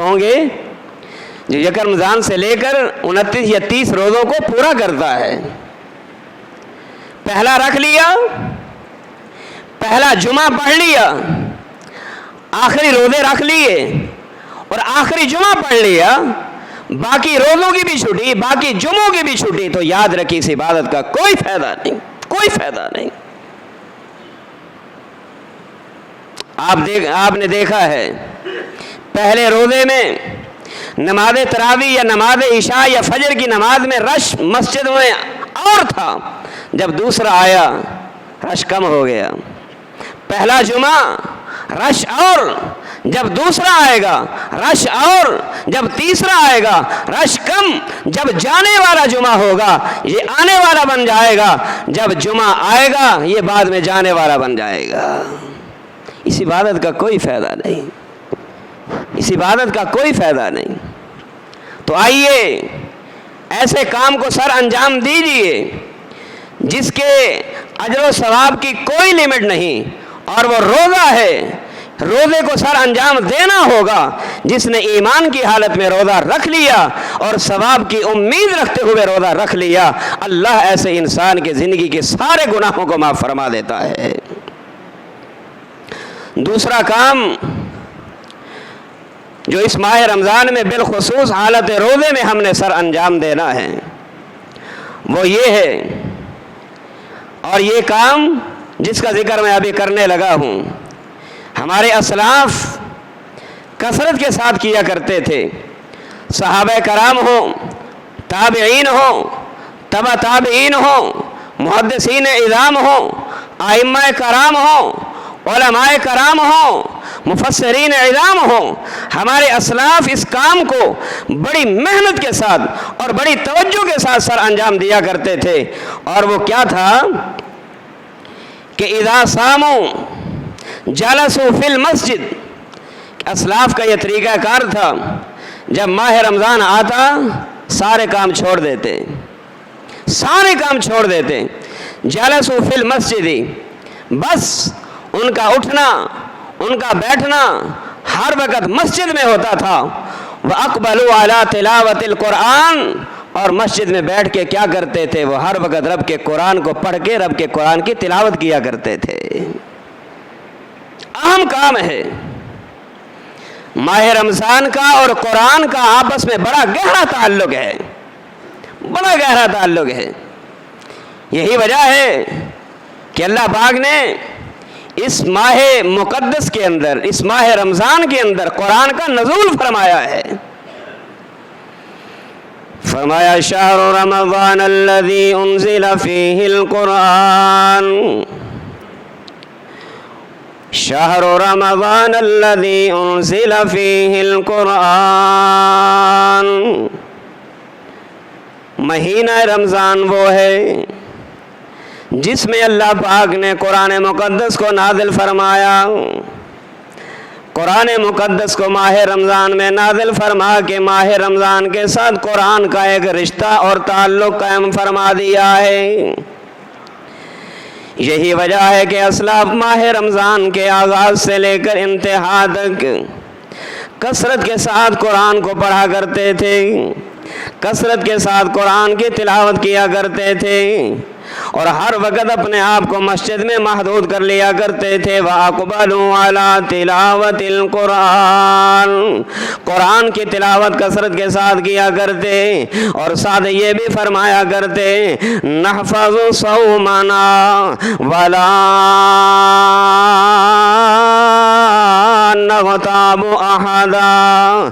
ہوں گے جو یک رمضان سے لے کر 29 یا 30 روزوں کو پورا کرتا ہے. پہلا رکھ لیا, پہلا جمعہ پڑھ لیا, آخری روزے رکھ لیے اور آخری جمعہ پڑھ لیا, باقی روزوں کی بھی چھٹی, باقی جمعوں کی بھی چھٹی, تو یاد رکھیے اس عبادت کا کوئی فائدہ نہیں, کوئی فائدہ نہیں. آپ نے دیکھا ہے پہلے روزے میں نماز تراویح یا نماز عشاء یا فجر کی نماز میں رش مسجد میں اور تھا, جب دوسرا آیا رش کم ہو گیا. پہلا جمعہ رش اور, جب دوسرا آئے گا رش اور, جب تیسرا آئے گا رش کم. جب جانے والا جمعہ ہوگا یہ آنے والا بن جائے گا, جب جمعہ آئے گا یہ بعد میں جانے والا بن جائے گا. اس عبادت کا کوئی فائدہ نہیں, اس عبادت کا کوئی فائدہ نہیں. تو آئیے ایسے کام کو سر انجام دیجئے جس کے اجر و ثواب کی کوئی لمٹ نہیں, اور وہ روزہ ہے. روزے کو سر انجام دینا ہوگا جس نے ایمان کی حالت میں روزہ رکھ لیا اور ثواب کی امید رکھتے ہوئے روزہ رکھ لیا. اللہ ایسے انسان کی زندگی کے سارے گناہوں کو معاف فرما دیتا ہے. دوسرا کام جو اس ماہ رمضان میں بالخصوص حالت روزے میں ہم نے سر انجام دینا ہے وہ یہ ہے, اور یہ کام جس کا ذکر میں ابھی کرنے لگا ہوں ہمارے اسلاف کثرت کے ساتھ کیا کرتے تھے. صحابہ کرام ہوں, تابعین ہوں, تبع تابعین ہوں, محدثین اعظام ہوں, ائمہ کرام ہوں, علماء کرام ہوں, مفسرین اعظام ہوں, ہمارے اسلاف اس کام کو بڑی محنت کے ساتھ اور بڑی توجہ کے ساتھ سر انجام دیا کرتے تھے. اور وہ کیا تھا کہ اذا صاموا جلسوا فی المسجد. اسلاف کا یہ طریقہ کار تھا, جب ماہ رمضان آتا سارے کام چھوڑ دیتے, سارے کام چھوڑ دیتے. جلسوا فی المسجد, بس ان کا اٹھنا ان کا بیٹھنا ہر وقت مسجد میں ہوتا تھا. وَأَقْبَلُوا عَلَىٰ تِلَاوَةِ الْقُرْآنِ, اور مسجد میں بیٹھ کے کیا کرتے تھے, وہ ہر وقت رب کے قرآن کو پڑھ کے رب کے قرآن کی تلاوت کیا کرتے تھے. اہم کام ہے. ماہ رمضان کا اور قرآن کا آپس میں بڑا گہرا تعلق ہے, بڑا گہرا تعلق ہے. یہی وجہ ہے کہ اللہ پاک نے اس ماہ مقدس کے اندر, اس ماہ رمضان کے اندر قرآن کا نزول فرمایا ہے. فرمایا شہر رمضان الذی انزل فیہ القرآن, شہر رمضان الذی انزل فیہ القرآن. مہینہ رمضان وہ ہے جس میں اللہ پاک نے قرآن مقدس کو نازل فرمایا. قرآن مقدس کو ماہ رمضان میں نازل فرما کے ماہ رمضان کے ساتھ قرآن کا ایک رشتہ اور تعلق قائم فرما دیا ہے. یہی وجہ ہے کہ اسلاف ماہ رمضان کے آغاز سے لے کر انتہا تک کثرت کے ساتھ قرآن کو پڑھا کرتے تھے, کثرت کے ساتھ قرآن کی تلاوت کیا کرتے تھے, اور ہر وقت اپنے آپ کو مسجد میں محدود کر لیا کرتے تھے. وَأَقْبَلُوا عَلَىٰ تِلَاوَةِ الْقُرْآنِ, قرآن کی تلاوت کثرت کے ساتھ کیا کرتے, اور ساتھ یہ بھی فرمایا کرتے نَحْفَظُ صَوْمَنَا وَلَا نَغْتَابُ أَحَدًا,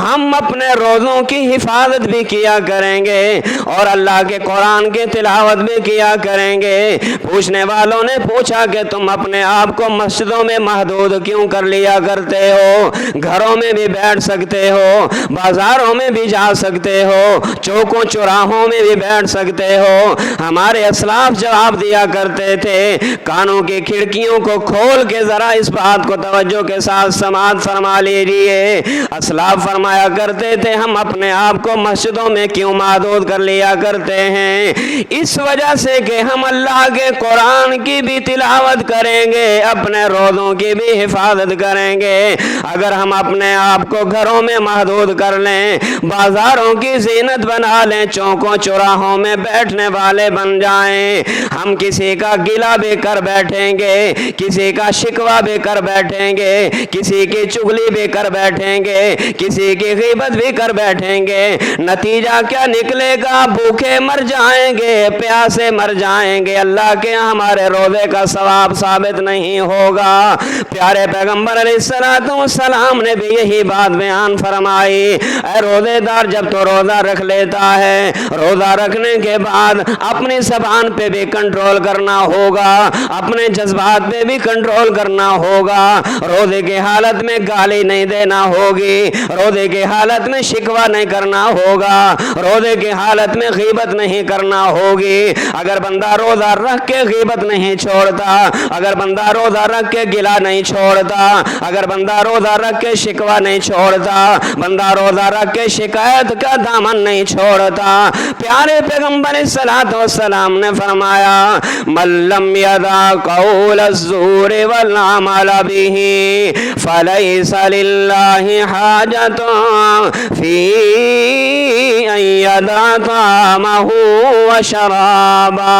ہم اپنے روزوں کی حفاظت بھی کیا کریں گے اور اللہ کے قرآن کی تلاوت بھی کیا کریں گے. پوچھنے والوں نے پوچھا کہ تم اپنے آپ کو مسجدوں میں محدود کیوں کر لیا کرتے ہو, گھروں میں بھی بیٹھ سکتے ہو, بازاروں میں بھی جا سکتے ہو, چوکوں چوراہوں میں بھی بیٹھ سکتے ہو. ہمارے اسلاف جواب دیا کرتے تھے کانوں کی کھڑکیوں کو کھول کے ذرا اس بات کو توجہ کے ساتھ سماعت فرما لیجیے. اسلاف فرمایا کرتے تھے ہم اپنے آپ کو مسجدوں میں کیوں محدود کر لیا کرتے ہیں, اس وجہ سے روزے کے ہم اللہ کے قرآن کی بھی تلاوت کریں گے، اپنے روزوں کی بھی حفاظت کریں گے۔ اگر ہم اپنے آپ کو گھروں میں محدود کر لیں، بازاروں کی زینت بنا لیں، چوکوں چوراہوں میں بیٹھنے والے بن جائیں، ہم کسی کا گلہ بھی کر بیٹھیں گے، کسی کا شکوہ بھی کر بیٹھیں گے، کسی کی چغلی بھی کر بیٹھیں گے، کسی کی غیبت بھی کر بیٹھیں گے، نتیجہ کیا نکلے گا؟ بھوکے مر جائیں گے، پیاسے مر جائیں گے، اللہ کے یہاں ہمارے روزے کا ثواب ثابت نہیں ہوگا۔ پیارے پیغمبر علیہ السلام نے بھی یہی بات بیان فرمائی۔ اے روزے دار، جب تو روزہ رکھ لیتا ہے، روزہ رکھنے کے بعد اپنی زبان پہ بھی کنٹرول کرنا ہوگا، اپنے جذبات پہ بھی کنٹرول کرنا ہوگا، روزے کی حالت میں گالی نہیں دینا ہوگی، روزے کی حالت میں شکوہ نہیں کرنا ہوگا، روزے کی حالت میں غیبت نہیں کرنا ہوگی۔ اگر بندہ روزہ رکھ کے غیبت نہیں چھوڑتا، اگر بندہ روزہ رکھ کے گلہ نہیں چھوڑتا، اگر بندہ روزہ رکھ کے شکوہ نہیں چھوڑتا، بندہ روزہ رکھ کے شکایت کا دامن نہیں چھوڑتا، پیارے پیغمبر صلی والسلام نے فرمایا من لم یدع قول الزور والعمل به فلیس للہ حاجۃ فی ان یدع طعامہ وشرابہ۔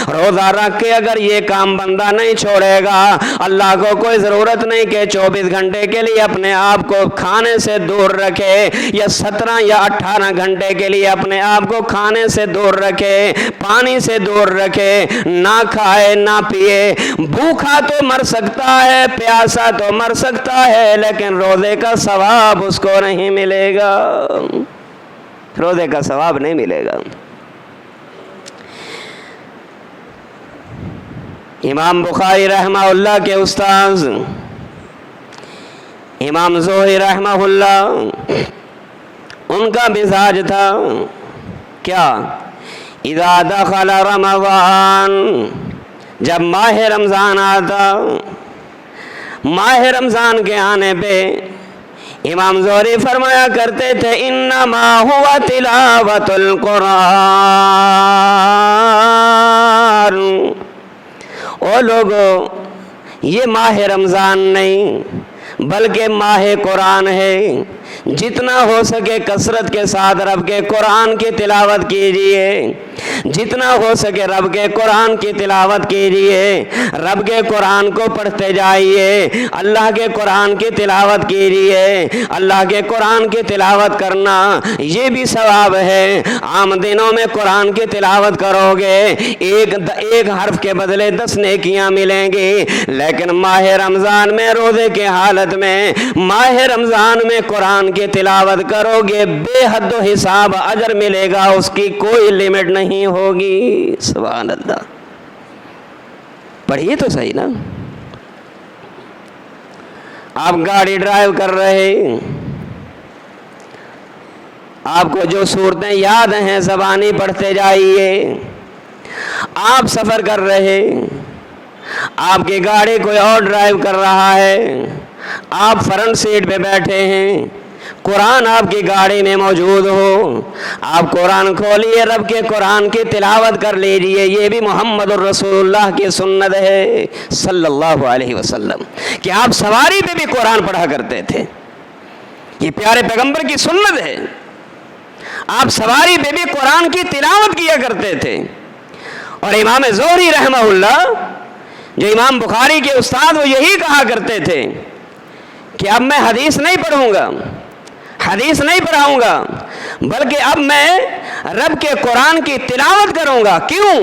روزہ رکھ کے اگر یہ کام بندہ نہیں چھوڑے گا، اللہ کو کوئی ضرورت نہیں کہ 24 گھنٹے کے لیے اپنے آپ کو کھانے سے دور رکھے، یا 17 یا 18 گھنٹے کے لیے اپنے آپ کو کھانے سے دور رکھے، پانی سے دور رکھے، نہ کھائے نہ پیے، بھوکا تو مر سکتا ہے، پیاسا تو مر سکتا ہے، لیکن روزے کا ثواب اس کو نہیں ملے گا، روزے کا ثواب نہیں ملے گا۔ امام بخاری رحمہ اللہ کے استاذ امام زہری رحمہ اللہ، ان کا مزاج تھا کیا؟ اذا دخل رمضان، جب ماہ رمضان آتا، ماہ رمضان کے آنے پہ امام زہری فرمایا کرتے تھے انما ہوا تلاوت القرآن۔ او لوگو، یہ ماہ رمضان نہیں بلکہ ماہ قرآن ہے، جتنا ہو سکے کثرت کے ساتھ رب کے قرآن کی تلاوت کیجئے، جتنا ہو سکے رب کے قرآن کی تلاوت کیجئے، رب کے قرآن کو پڑھتے جائیے، اللہ کے قرآن کی تلاوت کیجئے۔ اللہ کے قرآن کی تلاوت کرنا یہ بھی ثواب ہے، عام دنوں میں قرآن کی تلاوت کرو گے ایک حرف کے بدلے 10 نیکیاں ملیں گی، لیکن ماہ رمضان میں روزے کے حالت میں ماہ رمضان میں قرآن کی تلاوت کرو گے، بے حد و حساب اجر ملے گا، اس کی کوئی لمٹ نہیں ہوگی۔ سبحان اللہ، پڑھیے تو صحیح نا۔ آپ گاڑی ڈرائیو کر رہے، آپ کو جو صورتیں یاد ہیں زبانی پڑھتے جائیے۔ آپ سفر کر رہے، آپ کی گاڑی کوئی اور ڈرائیو کر رہا ہے، آپ فرنٹ سیٹ پہ بیٹھے ہیں، قرآن آپ کی گاڑی میں موجود ہو، آپ قرآن کھولیے، رب کے قرآن کی تلاوت کر لیجئے۔ یہ بھی محمد الرسول اللہ کی سنت ہے صلی اللہ علیہ وسلم کہ آپ سواری پہ بھی قرآن پڑھا کرتے تھے، یہ پیارے پیغمبر کی سنت ہے، آپ سواری پہ بھی قرآن کی تلاوت کیا کرتے تھے۔ اور امام زہری رحمہ اللہ جو امام بخاری کے استاد، وہ یہی کہا کرتے تھے کہ اب میں حدیث نہیں پڑھوں گا، حدیث نہیں پڑھاؤں گا، بلکہ اب میں رب کے قرآن کی تلاوت کروں گا۔ کیوں؟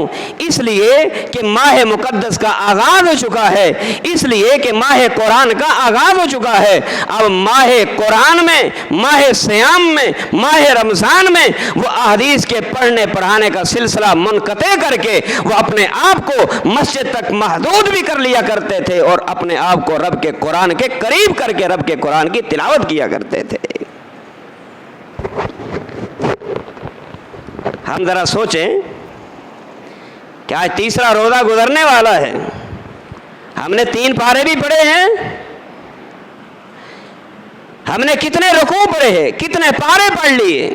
اس لیے کہ ماہ مقدس کا آغاز ہو چکا ہے، اس لیے کہ ماہ قرآن کا آغاز ہو چکا ہے۔ اب ماہ قرآن میں، ماہ صیام میں، ماہ رمضان میں وہ احادیث کے پڑھنے پڑھانے کا سلسلہ منقطع کر کے وہ اپنے آپ کو مسجد تک محدود بھی کر لیا کرتے تھے، اور اپنے آپ کو رب کے قرآن کے قریب کر کے رب کے قرآن کی تلاوت کیا کرتے تھے۔ ہم ذرا سوچیں کہ آج تیسرا روزہ گزرنے والا ہے، ہم نے 3 پارے بھی پڑھے ہیں، ہم نے کتنے رکوع پڑھے ہیں، کتنے پارے پڑھ لیے،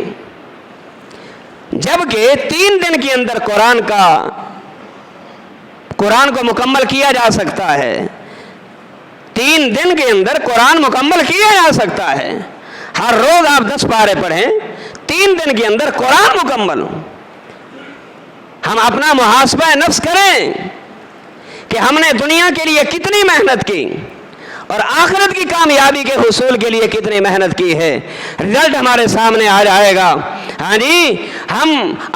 جبکہ 3 دن کے اندر قرآن کا قرآن کو مکمل کیا جا سکتا ہے، 3 دن کے اندر قرآن مکمل کیا جا سکتا ہے۔ ہر روز آپ 10 پارے پڑھیں، 3 دن کے اندر قرآن مکمل۔ ہم اپنا محاسبہ نفس کریں کہ ہم نے دنیا کے لیے کتنی محنت کی اور آخرت کی کامیابی کے حصول کے لیے کتنی محنت کی ہے، رزلٹ ہمارے سامنے آ جائے گا۔ ہاں جی، ہم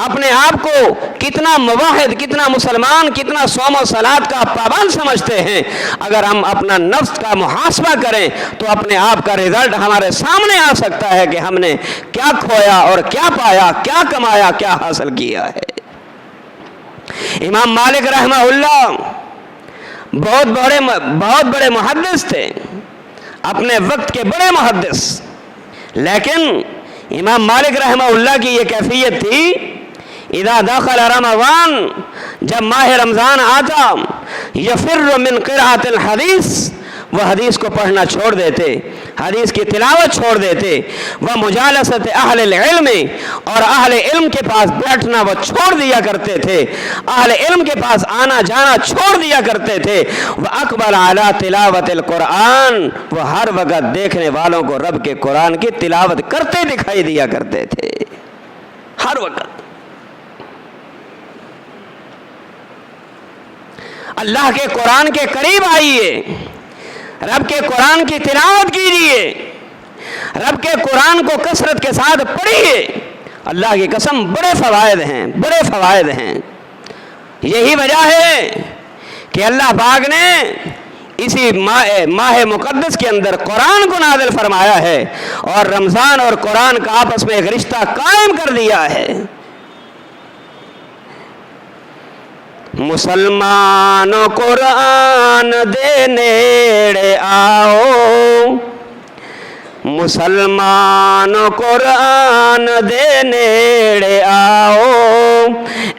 اپنے آپ کو کتنا موحد، کتنا مسلمان، کتنا صوم و صلات کا پابند سمجھتے ہیں۔ اگر ہم اپنا نفس کا محاسبہ کریں تو اپنے آپ کا رزلٹ ہمارے سامنے آ سکتا ہے کہ ہم نے کیا کھویا اور کیا پایا، کیا کمایا، کیا حاصل کیا ہے۔ امام مالک رحمہ اللہ بہت بڑے محدث تھے، اپنے وقت کے بڑے محدث، لیکن امام مالک رحمہ اللہ کی یہ کیفیت تھی، اذا دخل رمضان، جب ماہ رمضان آتا، یفر من قراءۃ الحدیث، وہ حدیث کو پڑھنا چھوڑ دیتے، حدیث کی تلاوت چھوڑ دیتے، وہ مجالست اہل العلم، اور اہل علم کے پاس بیٹھنا وہ چھوڑ دیا کرتے تھے، اہل علم کے پاس آنا جانا چھوڑ دیا کرتے تھے۔ وہ اقبل علی تلاوت القرآن، وہ ہر وقت دیکھنے والوں کو رب کے قرآن کی تلاوت کرتے دکھائی دیا کرتے تھے، ہر وقت۔ اللہ کے قرآن کے قریب آئیے، رب کے قرآن کی تلاوت کیجیے، رب کے قرآن کو کثرت کے ساتھ پڑھیے۔ اللہ کی قسم بڑے فوائد ہیں، بڑے فوائد ہیں۔ یہی وجہ ہے کہ اللہ پاک نے اسی ماہ مقدس کے اندر قرآن کو نازل فرمایا ہے اور رمضان اور قرآن کا آپس میں ایک رشتہ قائم کر دیا ہے۔ مسلمانوں قرآن دے نیڑے آؤ، مسلمانوں قرآن دے نیڑے آؤ،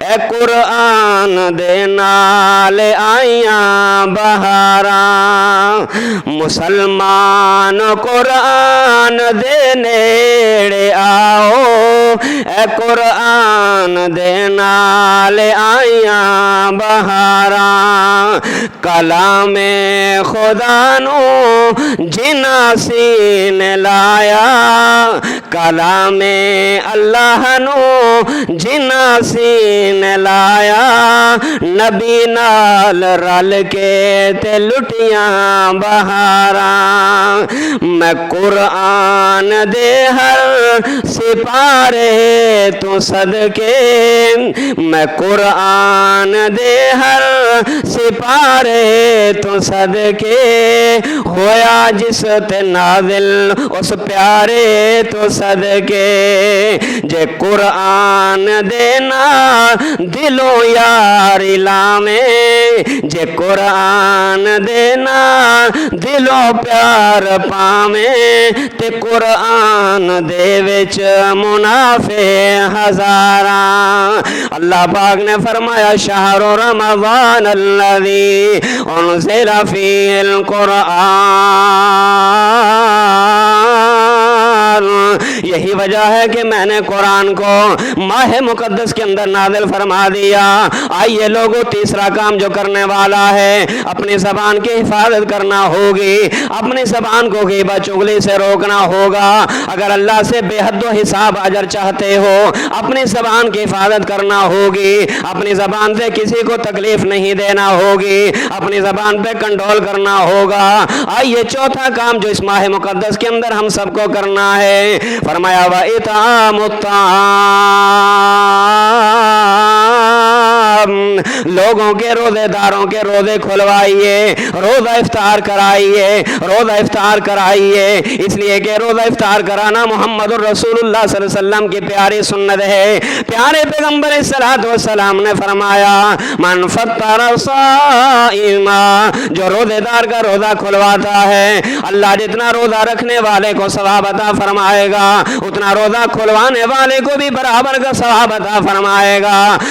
اے قرآن دے نال آئیاں بہاراں، مسلمانوں قرآن دے نیڑے آؤ، اے قرآن دے نال آئیاں بہاراں، کلام خدا نو جنا سین لایا، کلام اللہ نو جنا سین لایا، نبی نال رل کے تے لٹیاں بہاراں، میں قرآن دے ہر سپارے تو صدقے، میں قرآن دے ہر سپارے تو صدقے، ہویا جس تے نازل اس پیارے تو صدقے، جے قرآن دینا دلوں یاری لامیں، جے قرآن دینا دلوں پیار پامیں، تے قرآن دے وچ منافع ہزاراں۔ اللہ پاک نے فرمایا شہر رمضان الذی انزل فیہ القرآن، یہی وجہ ہے کہ میں نے قرآن کو ماہ مقدس کے اندر نازل فرما دیا۔ آئیے لوگوں، تیسرا کام جو کرنے والا ہے، اپنی زبان کی حفاظت کرنا ہوگی، اپنی زبان کو غیبت چغلی سے روکنا ہوگا۔ اگر اللہ سے بے حد و حساب اجر چاہتے ہو، اپنی زبان کی حفاظت کرنا ہوگی، اپنی زبان سے کسی کو تکلیف نہیں دینا ہوگی، اپنی زبان پہ کنٹرول کرنا ہوگا۔ آئیے چوتھا کام جو اس ماہ مقدس کے اندر ہم سب کو کرنا ہے، فرمایا وَإِطْعَامُ الطَّعَامِ، لوگوں کے روزے داروں کے روزے کھلوائیے، روزہ افطار کرائیے، روزہ افطار کرائیے، اس لیے کہ روزہ افطار کرانا محمد الرسول اللہ صلی اللہ علیہ وسلم کی پیاری سنت ہے۔ پیارے پیغمبر صلی وسلم نے فرمایا من فطر صائما، جو روزے دار کا روزہ کھلواتا ہے، اللہ جتنا روزہ رکھنے والے کو ثواب عطا فرمائے گا، اتنا روزہ کھلوانے والے کو بھی برابر کا ثواب عطا فرمائے گا۔